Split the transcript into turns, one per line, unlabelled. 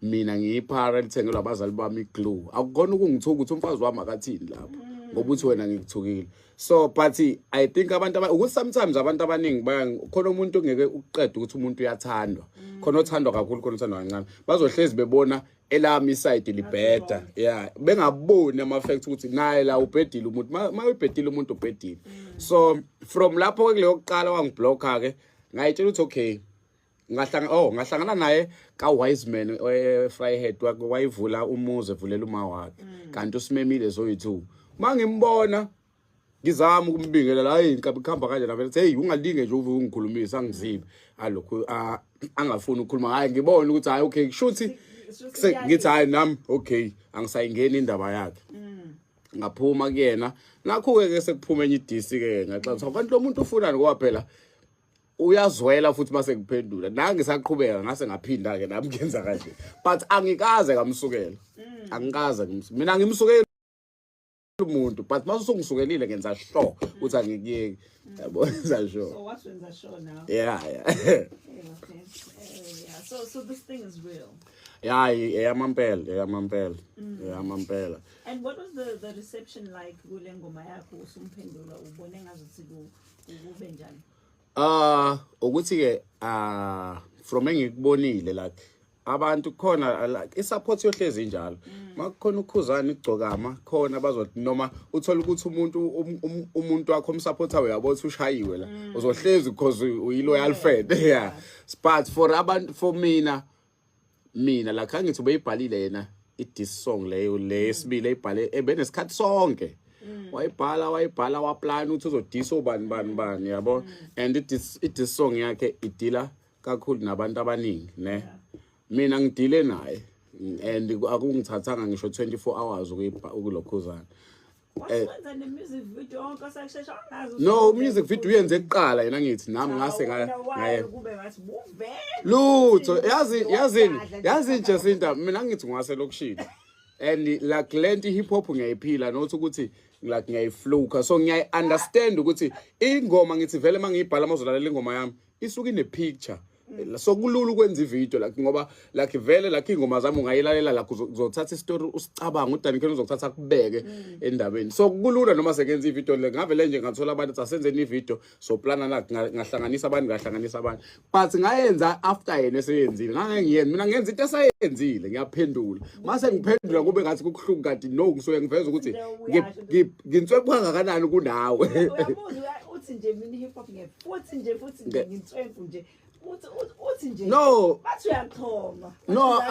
mina ngiyiphara lithengelwa abazali bami iglue akukona ukungithuka ukuthi umfazi wami akathini lapho ngoba uthi wena ngikuthukile. So but I think abantu ukuthi sometimes abantu abaningi khona umuntu ongeke uqeda ukuthi umuntu uyathandwa khona othandwa kakhulu khona othandwa kancane bazohlezi bebona elami iside libheda bengaboni ama facts ukuthi naye la ubhedile umuntu mayibhedile umuntu ubhedile. So from lapho ke leyokuqala wangiblocka ke ngayitshela ukuthi okay ngahlangana naye ka Wiseman Fryhead wayivula umuzi evulela uma wakhe kanti usimemile zoyi2 mangimbona ngizama ukumbingela la inkabi khamba kanje nabele hey ungalinge nje ungikhulumisa angizibi alokho angafuni ukukhuluma hayi ngibona ukuthi hayi okay kushuthi ngithi hayi nami okay angisayingeni indaba yakhe ngaphuma kuyena nakho ke sekuphuma enye iDC ke ngaxa abantu lo muntu ufunani ngoba phela uyazwela futhi mase ngiphendula nange ngisaqhubeka ngase ngaphinda ke nami ngenza kanje but angikaze ngamsukela angikaze mina ngimsukela umuntu but mase usungisukelile ngenza sure ukuthi angikiyeki yabo ngenza sure.
So what wenza sure now?
Yeah.
Okay. So this thing is real.
Yamampela.
And what was the reception like kule ngoma yakho usumphendula ubone ngazuthi kube njani?
Ukuthi ke from engikubonile like abantu khona like isupport yohlezi njalo makukhona ukhuzana igcokama khona bazothi noma uthola ukuthi umuntu wakho umsupporter uyabo uthi ushayiwe la uzohlezi because uyiloyal friend but for mina la khangithi ubeyibhalile yena i-diss song leyo lesibili eyibhale ebenesikhathi sonke wayibhala waplan ukuthi uzodisa ubani yabo and i-diss song yakhe idila kakhulu nabantu abaningi ne mina ngidile naye and akungithathanga ngisho 24 hours ukulokhuzana. No music video uyenze eqala yena ngithi nami ngase ngaye lutho yazi nje sinta mina ngithi ngwase lokushini and like lenti hip hop ngiyayiphila nothi ukuthi like ngiyayifluka so ngiyayi understand ukuthi ingoma ngithi vele mangiyibhala amazolalela ingoma yami isuka ine picture so kulula ukwenza ivideo like ngoba like vele like ingoma zami ungayilalela la uzothatha istory usicabanga uDanikeni uzokuthatha kubeke endabeni so kulula noma sekenza ivideo le ngavele nje ngathola abantu asenzeni ivideo so plana la ngahlanganisa abantu but ngayenza after yena eseyenzile ngangiyena mina ngenza into esayenzile ngiyaphendula mase ngiphendula kube ngathi kukhuluka kanti no ngisuke ngiveza ukuthi ngintswebuka kangakanani kunawe
uthi nje mina hip hop futhi ngintswempu nje uthi nje
no
bathi uyakhoma
no